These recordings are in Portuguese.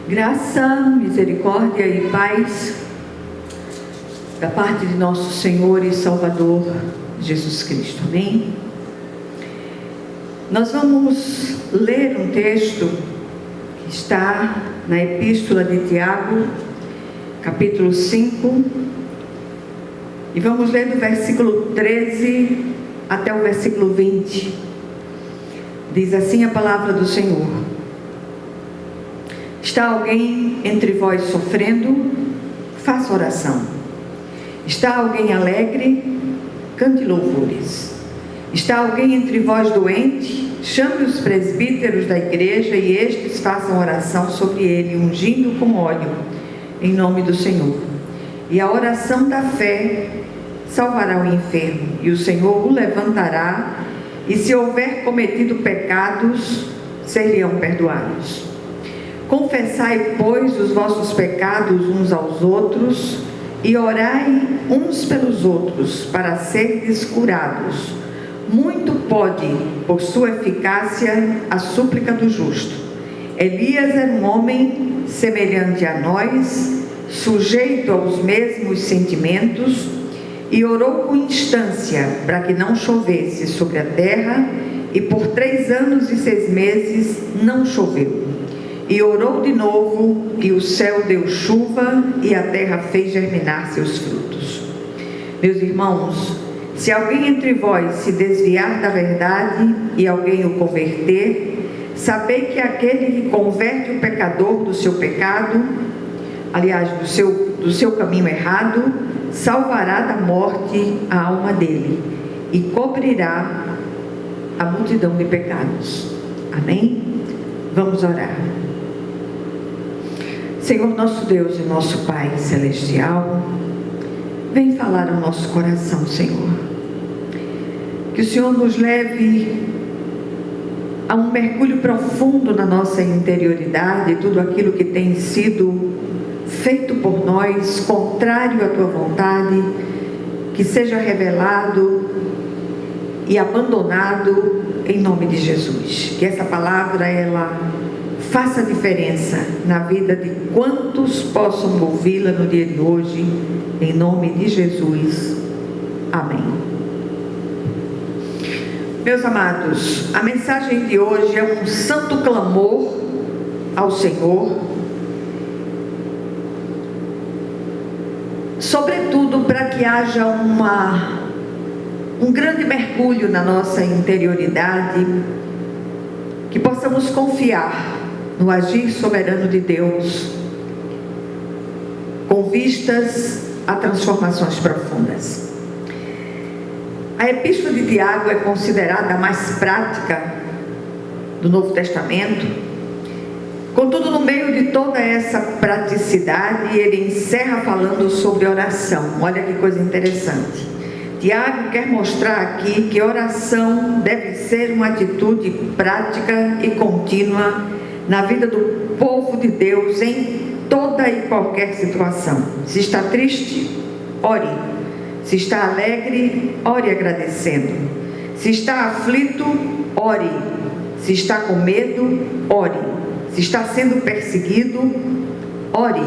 Graça, misericórdia e paz da parte de nosso Senhor e Salvador Jesus Cristo. Amém? Nós vamos ler um texto que está na Epístola de Tiago, capítulo 5, e vamos ler do versículo 13 até o versículo 20. Diz assim a palavra do Senhor: Está alguém entre vós sofrendo? Faça oração. Está alguém alegre? Cante louvores. Está alguém entre vós doente? Chame os presbíteros da igreja e estes façam oração sobre ele, ungindo com óleo, em nome do Senhor. E a oração da fé salvará o enfermo, e o Senhor o levantará, e se houver cometido pecados, seriam perdoados. Confessai, pois, os vossos pecados uns aos outros, e orai uns pelos outros, para serdes curados. Muito pode, por sua eficácia, a súplica do justo. Elias era um homem semelhante a nós, sujeito aos mesmos sentimentos, e orou com instância para que não chovesse sobre a terra, e por 3 anos e 6 meses não choveu. E orou de novo, e o céu deu chuva, e a terra fez germinar seus frutos. Meus irmãos, se alguém entre vós se desviar da verdade, e alguém o converter, sabei que aquele que converte o pecador do seu pecado, aliás, do seu caminho errado, salvará da morte a alma dele, e cobrirá a multidão de pecados. Amém? Vamos orar. Senhor nosso Deus e nosso Pai Celestial, vem falar ao nosso coração, Senhor. Que o Senhor nos leve a um mergulho profundo na nossa interioridade, tudo aquilo que tem sido feito por nós, contrário à Tua vontade, que seja revelado e abandonado em nome de Jesus. Que essa palavra, ela faça diferença na vida de quantos possam ouvi-la no dia de hoje, em nome de Jesus. Amém. Meus amados, a mensagem de hoje é um santo clamor ao Senhor, sobretudo para que haja um grande mergulho na nossa interioridade, que possamos confiar no agir soberano de Deus, com vistas a transformações profundas. A Epístola de Tiago é considerada a mais prática do Novo Testamento. Contudo, no meio de toda essa praticidade, ele encerra falando sobre oração. Olha que coisa interessante. Tiago quer mostrar aqui que oração deve ser uma atitude prática e contínua na vida do povo de Deus, em toda e qualquer situação. Se está triste, ore. Se está alegre, ore agradecendo. Se está aflito, ore. Se está com medo, ore. Se está sendo perseguido, ore.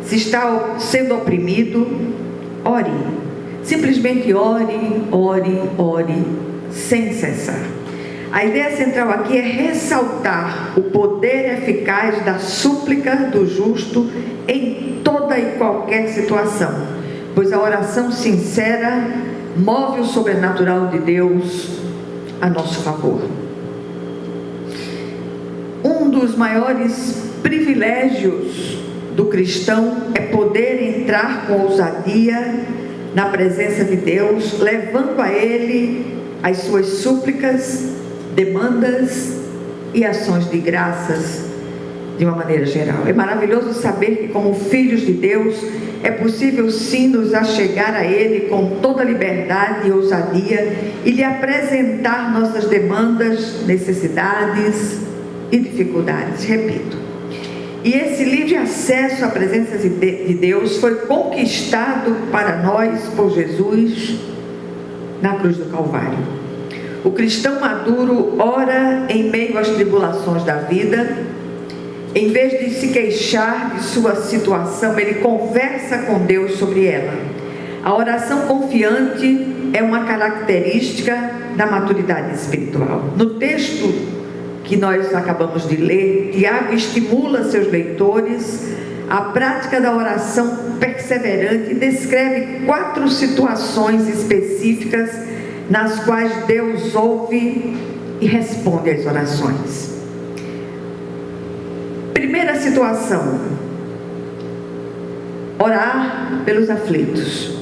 Se está sendo oprimido, ore. Simplesmente ore, ore, ore, sem cessar. A ideia central aqui é ressaltar o poder eficaz da súplica do justo em toda e qualquer situação, pois a oração sincera move o sobrenatural de Deus a nosso favor. Um dos maiores privilégios do cristão é poder entrar com ousadia na presença de Deus, levando a Ele as suas súplicas, demandas e ações de graças de uma maneira geral. É maravilhoso saber que, como filhos de Deus, é possível sim nos achegar a Ele com toda liberdade e ousadia e lhe apresentar nossas demandas, necessidades e dificuldades. Repito, e esse livre acesso à presença de Deus foi conquistado para nós por Jesus na cruz do Calvário. O cristão maduro ora em meio às tribulações da vida Em vez de se queixar de sua situação, ele conversa com Deus sobre ela. A oração confiante é uma característica da maturidade espiritual. No texto que nós acabamos de ler, Tiago estimula seus leitores à prática da oração perseverante e descreve 4 situações específicas nas quais Deus ouve e responde às orações. Primeira situação: orar pelos aflitos.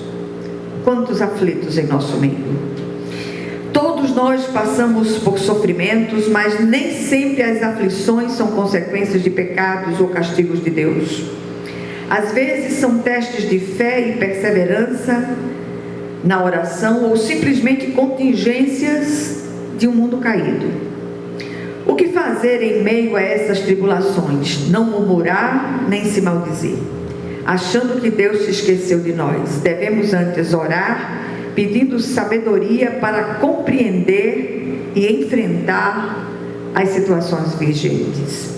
Quantos aflitos em nosso meio? Todos nós passamos por sofrimentos, mas nem sempre as aflições são consequências de pecados ou castigos de Deus. Às vezes são testes de fé e perseverança na oração ou simplesmente contingências de um mundo caído. O que fazer em meio a essas tribulações? Não murmurar nem se maldizer, achando que Deus se esqueceu de nós. Devemos antes orar, pedindo sabedoria para compreender e enfrentar as situações vigentes.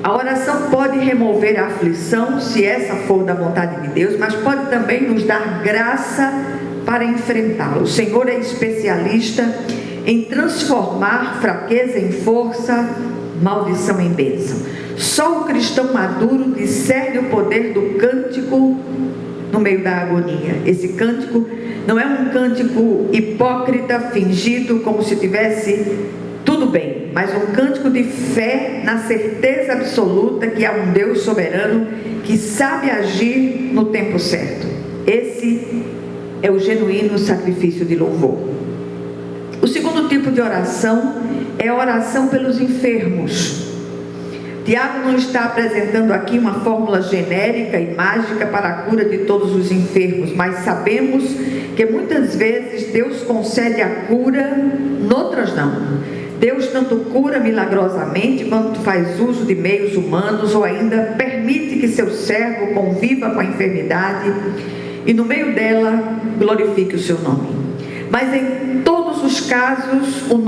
A oração pode remover a aflição, se essa for da vontade de Deus, mas pode também nos dar graça para enfrentá-la. O Senhor é especialista em transformar fraqueza em força, maldição em bênção. Só o cristão maduro discerne o poder do cântico no meio da agonia. Esse cântico não é um cântico hipócrita, fingido, como se tivesse tudo bem, mas um cântico de fé na certeza absoluta que há um Deus soberano que sabe agir no tempo certo. Esse é o genuíno sacrifício de louvor. O segundo tipo de oração é a oração pelos enfermos. Tiago não está apresentando aqui uma fórmula genérica e mágica para a cura de todos os enfermos, mas sabemos que muitas vezes Deus concede a cura, noutras não. Deus tanto cura milagrosamente quanto faz uso de meios humanos ou ainda permite que seu servo conviva com a enfermidade e no meio dela glorifique o seu nome. Mas em todos os casos, o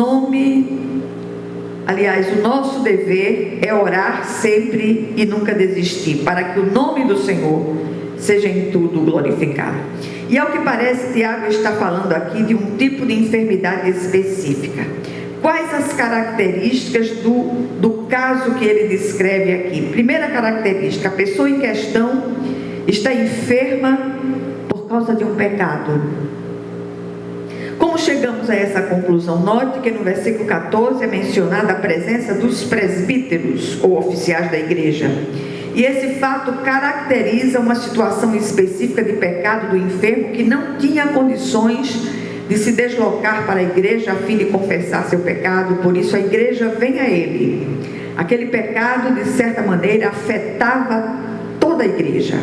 nosso dever é orar sempre e nunca desistir, para que o nome do Senhor seja em tudo glorificado. E ao que parece, Tiago está falando aqui de um tipo de enfermidade específica. Quais as características do caso que ele descreve aqui? Primeira característica: a pessoa em questão está enferma por causa de um pecado. Como chegamos a essa conclusão? Note que no versículo 14 é mencionada a presença dos presbíteros ou oficiais da igreja. E esse fato caracteriza uma situação específica de pecado do enfermo que não tinha condições de se deslocar para a igreja a fim de confessar seu pecado. Por isso a igreja vem a ele. Aquele pecado, de certa maneira, afetava toda a igreja.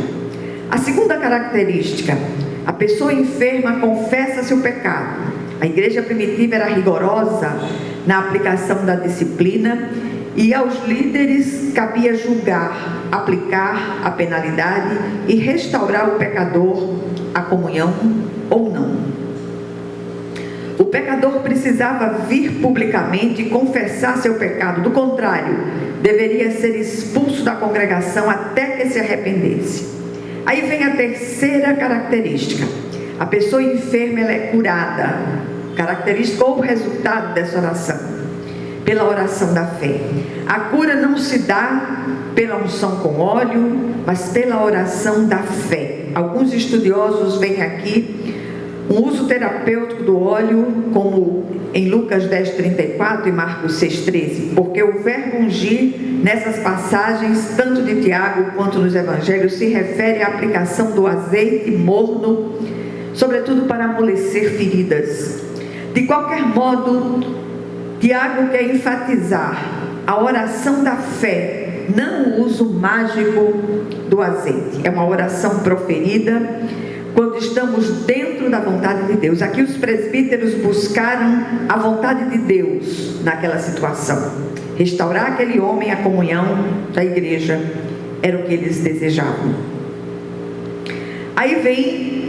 A segunda característica: a pessoa enferma confessa seu pecado. A igreja primitiva era rigorosa na aplicação da disciplina e aos líderes cabia julgar, aplicar a penalidade e restaurar o pecador à comunhão ou não. O pecador precisava vir publicamente e confessar seu pecado. Do contrário, deveria ser expulso da congregação até que se arrependesse. Aí vem a terceira característica: a pessoa enferma ela é curada. Característica ou resultado dessa oração: pela oração da fé. A cura não se dá pela unção com óleo, mas pela oração da fé. Alguns estudiosos veem aqui um uso terapêutico do óleo, como em Lucas 10:34 e Marcos 6:13, porque o verbo ungir nessas passagens, tanto de Tiago quanto nos evangelhos, se refere à aplicação do azeite morno, sobretudo para amolecer feridas. De qualquer modo, Tiago quer enfatizar a oração da fé, não o uso mágico do azeite. É uma oração proferida quando estamos dentro da vontade de Deus. Aqui os presbíteros buscaram a vontade de Deus naquela situação. Restaurar aquele homem à comunhão da igreja era o que eles desejavam. Aí vem,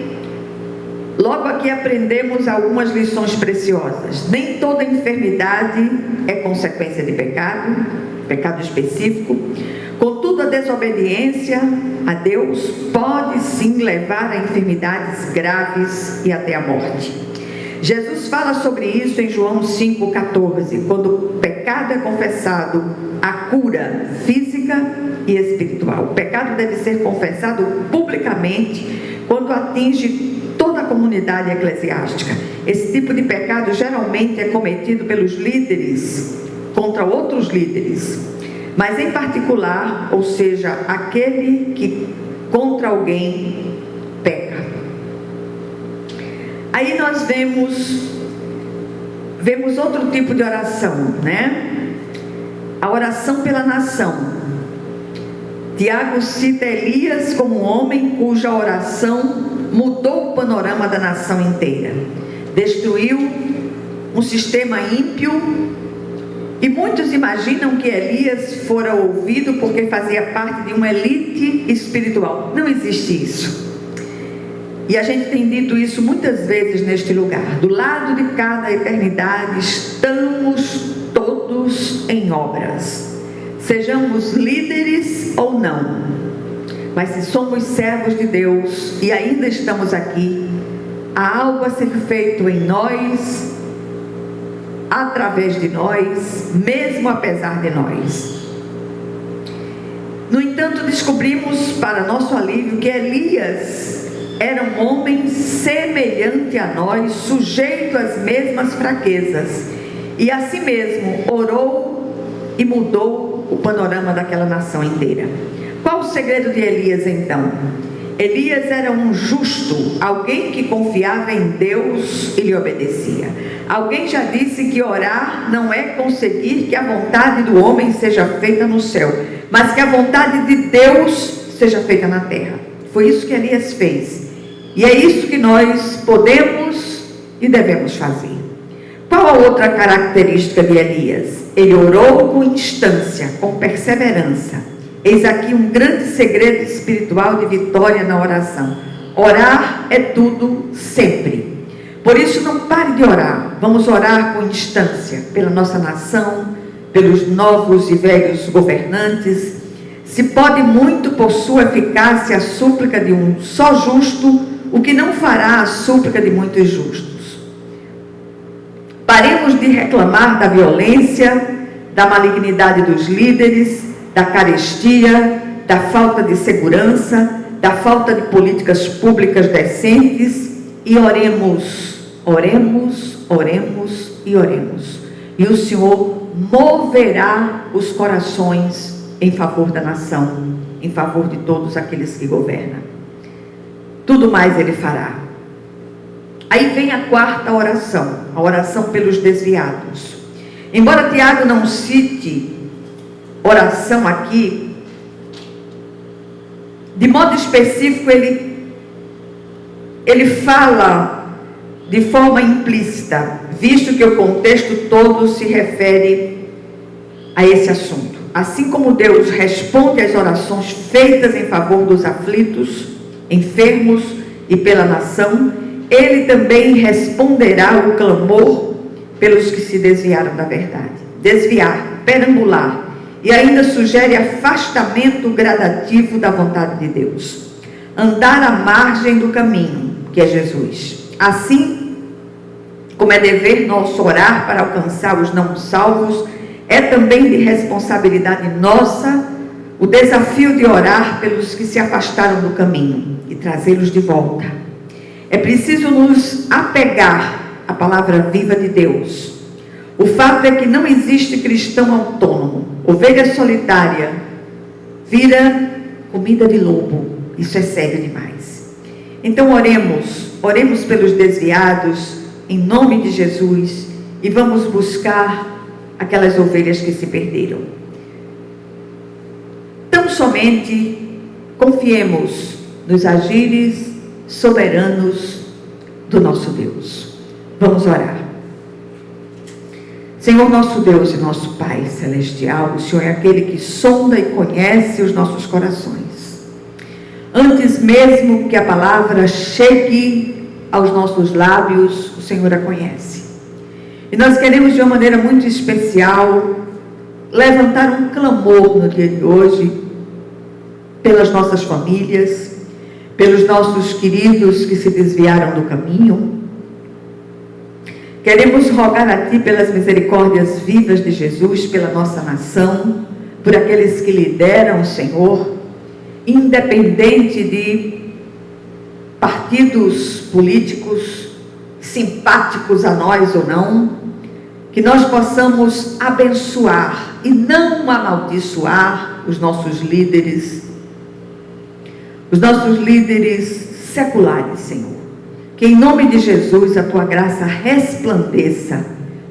logo aqui aprendemos algumas lições preciosas. Nem toda enfermidade é consequência de pecado. pecado específico. Contudo, a desobediência a Deus pode sim levar a enfermidades graves e até a morte. Jesus fala sobre isso em João 5,14, quando o pecado é confessado, há cura física e espiritual. O pecado deve ser confessado publicamente quando atinge toda a comunidade eclesiástica. Esse tipo de pecado geralmente é cometido pelos líderes contra outros líderes, mas em particular, ou seja, aquele que contra alguém peca. Aí nós vemos outro tipo de oração, né? A oração pela nação. Tiago cita Elias como um homem cuja oração mudou o panorama da nação inteira. Destruiu um sistema ímpio. E muitos imaginam que Elias fora ouvido porque fazia parte de uma elite espiritual. Não existe isso. E a gente tem dito isso muitas vezes neste lugar. Do lado de cada eternidade estamos todos em obras. Sejamos líderes ou não. Mas se somos servos de Deus e ainda estamos aqui, há algo a ser feito em nós, através de nós, mesmo apesar de nós. No entanto, descobrimos para nosso alívio que Elias era um homem semelhante a nós, sujeito às mesmas fraquezas, e assim mesmo orou e mudou o panorama daquela nação inteira. Qual o segredo de Elias então? Elias era um justo, alguém que confiava em Deus e lhe obedecia. Alguém já disse que orar não é conseguir que a vontade do homem seja feita no céu, mas que a vontade de Deus seja feita na terra. Foi isso que Elias fez. E é isso que nós podemos e devemos fazer. Qual a outra característica de Elias? Ele orou com instância, com perseverança. Eis aqui um grande segredo espiritual de vitória na oração. Orar é tudo, sempre. Por isso, não pare de orar. Vamos orar com instância pela nossa nação, pelos novos e velhos governantes. Se pode muito por sua eficácia a súplica de um só justo, o que não fará a súplica de muitos justos. Paremos de reclamar da violência, da malignidade dos líderes, da carestia, da falta de segurança, da falta de políticas públicas decentes, e oremos, oremos, oremos e oremos. E o Senhor moverá os corações em favor da nação, em favor de todos aqueles que governam. Tudo mais Ele fará. Aí vem a quarta oração, a oração pelos desviados. Embora Tiago não cite oração aqui, de modo específico ele fala de forma implícita, visto que o contexto todo se refere a esse assunto. Assim como Deus responde às orações feitas em favor dos aflitos, enfermos e pela nação, Ele também responderá o clamor pelos que se desviaram da verdade. Desviar, perambular, e ainda sugere afastamento gradativo da vontade de Deus. Andar à margem do caminho, que é Jesus. Assim como é dever nosso orar para alcançar os não salvos, é também de responsabilidade nossa o desafio de orar pelos que se afastaram do caminho e trazê-los de volta. É preciso nos apegar à palavra viva de Deus. O fato é que não existe cristão autônomo. Ovelha solitária vira comida de lobo. Isso é sério demais. Então oremos pelos desviados, em nome de Jesus, e vamos buscar aquelas ovelhas que se perderam. Tão somente confiemos nos agires soberanos do nosso Deus. Vamos orar. Senhor nosso Deus e nosso Pai celestial, o Senhor é aquele que sonda e conhece os nossos corações. Antes mesmo que a palavra chegue aos nossos lábios, o Senhor a conhece. E nós queremos de uma maneira muito especial levantar um clamor no dia de hoje pelas nossas famílias, pelos nossos queridos que se desviaram do caminho. Queremos rogar a Ti pelas misericórdias vivas de Jesus, pela nossa nação, por aqueles que lideram, Senhor, independente de partidos políticos, simpáticos a nós ou não, que nós possamos abençoar e não amaldiçoar os nossos líderes seculares, Senhor. Que em nome de Jesus a Tua graça resplandeça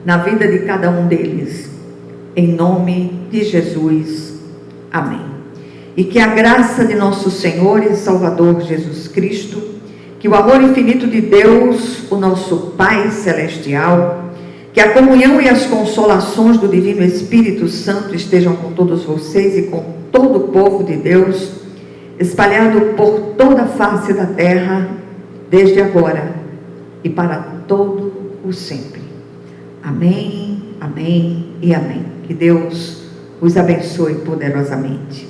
na vida de cada um deles. Em nome de Jesus. Amém. E que a graça de nosso Senhor e Salvador Jesus Cristo, que o amor infinito de Deus, o nosso Pai Celestial, que a comunhão e as consolações do Divino Espírito Santo estejam com todos vocês e com todo o povo de Deus, espalhado por toda a face da terra, desde agora e para todo o sempre. Amém, amém e amém. Que Deus os abençoe poderosamente.